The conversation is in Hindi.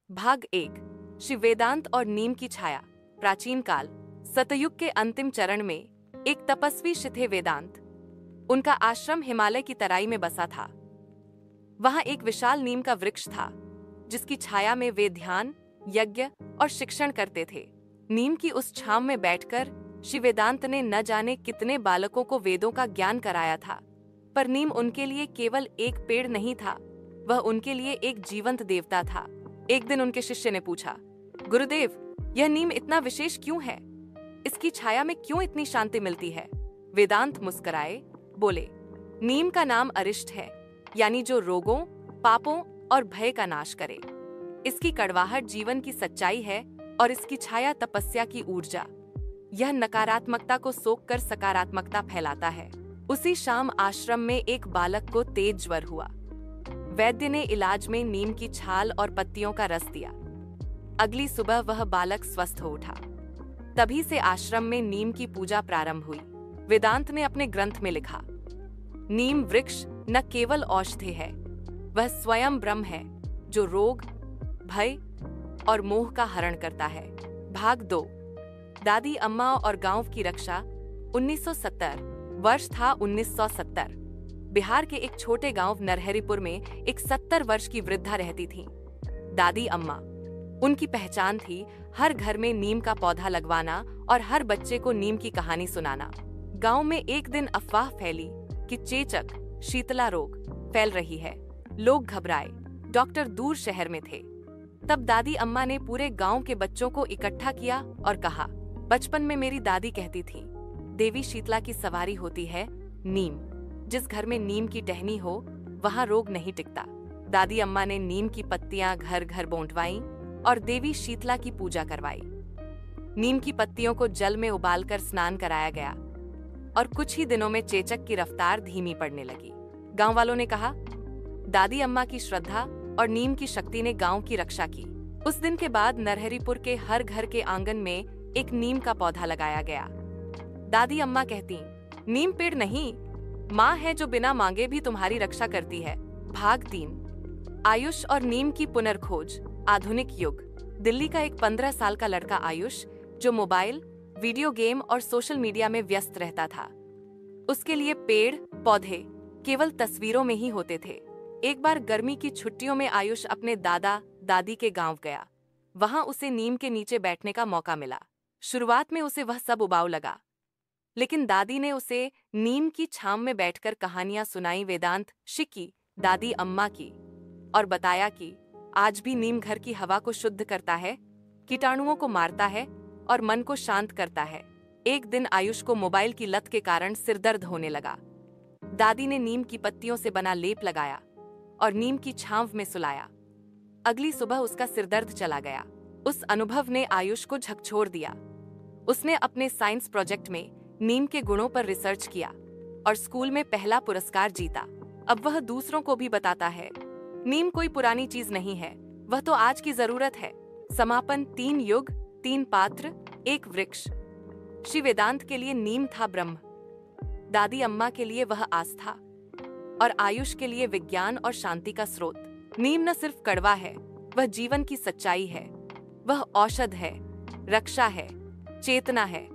भाग 1। श्री वेदांत और नीम की छाया। प्राचीन काल, सतयुग के अंतिम चरण में एक तपस्वी थे वेदांत। उनका आश्रम हिमालय की तराई में बसा था। वहां एक विशाल नीम का वृक्ष था, जिसकी छाया में वे ध्यान, यज्ञ और शिक्षण करते थे। नीम की उस छांव में बैठकर श्री वेदांत ने न जाने कितने बालकों को वेदों का ज्ञान कराया था। पर नीम उनके लिए केवल एक पेड़ नहीं था, वह उनके लिए एक जीवंत देवता था। एक दिन उनके शिष्य ने पूछा, गुरुदेव, यह नीम इतना विशेष क्यों है? इसकी छाया में क्यों इतनी शांति मिलती है? वेदांत मुस्कुराए, बोले, नीम का नाम अरिष्ट है, यानी जो रोगों, पापों और भय का नाश करे। इसकी कड़वाहट जीवन की सच्चाई है और इसकी छाया तपस्या की ऊर्जा। यह नकारात्मकता को सोख कर सकारात्मकता फैलाता है। उसी शाम आश्रम में एक बालक को तेज ज्वर हुआ। वैद्य ने इलाज में नीम की छाल और पत्तियों का रस दिया। अगली सुबह वह बालक स्वस्थ हो उठा। तभी से आश्रम में नीम की पूजा प्रारंभ हुई। वेदांत ने अपने ग्रंथ में लिखा, नीम वृक्ष न केवल औषधि है, वह स्वयं ब्रह्म है, जो रोग, भय और मोह का हरण करता है। भाग 2। दादी अम्मा और गांव की रक्षा। 1970। वर्ष था 1970। बिहार के एक छोटे गांव नरहरिपुर में एक 70 वर्ष की वृद्धा रहती थी, दादी अम्मा। उनकी पहचान थी हर घर में नीम का पौधा लगवाना और हर बच्चे को नीम की कहानी सुनाना। गांव में एक दिन अफवाह फैली कि चेचक, शीतला रोग फैल रही है। लोग घबराए, डॉक्टर दूर शहर में थे। तब दादी अम्मा ने पूरे गांव के बच्चों को इकट्ठा किया और कहा, बचपन में मेरी दादी कहती थी, देवी शीतला की सवारी होती है नीम। जिस घर में नीम की टहनी हो, वहां रोग नहीं टिकता। दादी अम्मा ने नीम की पत्तियां घर घर बांटवाईं और देवी शीतला की पूजा करवाई। नीम की पत्तियों को जल में उबालकर स्नान कराया गया और कुछ ही दिनों में चेचक की रफ्तार धीमी पड़ने लगी। गांव वालों ने कहा, दादी अम्मा की श्रद्धा और नीम की शक्ति ने गांव की रक्षा की। उस दिन के बाद नरहरिपुर के हर घर के आंगन में एक नीम का पौधा लगाया गया। दादी अम्मा कहती, नीम पेड़ नहीं, माँ है जो बिना मांगे भी तुम्हारी रक्षा करती है। भाग 3। आयुष और नीम की पुनर्खोज। आधुनिक युग। दिल्ली का एक 15 साल का लड़का आयुष, जो मोबाइल, वीडियो गेम और सोशल मीडिया में व्यस्त रहता था। उसके लिए पेड़ पौधे केवल तस्वीरों में ही होते थे। एक बार गर्मी की छुट्टियों में आयुष अपने दादा दादी के गांव गया। वहां उसे नीम के नीचे बैठने का मौका मिला। शुरुआत में उसे वह सब उबाऊ लगा, लेकिन दादी ने उसे नीम की छांव में बैठकर कहानियां सुनाई वेदांत की, दादी अम्मा की, और बताया कि आज भी नीम घर की हवा को शुद्ध करता है, कीटाणुओं को मारता है और मन को शांत करता है। एक दिन आयुष को मोबाइल की लत के कारण सिरदर्द होने लगा। दादी ने नीम की पत्तियों से बना लेप लगाया और नीम की छांव में सुलाया। अगली सुबह उसका सिरदर्द चला गया। उस अनुभव ने आयुष को झकझोर दिया। उसने अपने साइंस प्रोजेक्ट में नीम के गुणों पर रिसर्च किया और स्कूल में पहला पुरस्कार जीता। अब वह दूसरों को भी बताता है, नीम कोई पुरानी चीज नहीं है, वह तो आज की जरूरत है। समापन। 3 युग, 3 पात्र, 1 वृक्ष। श्री वेदांत के लिए नीम था ब्रह्म, दादी अम्मा के लिए वह आस्था और आयुष के लिए विज्ञान और शांति का स्रोत। नीम न सिर्फ कड़वा है, वह जीवन की सच्चाई है। वह औषध है, रक्षा है, चेतना है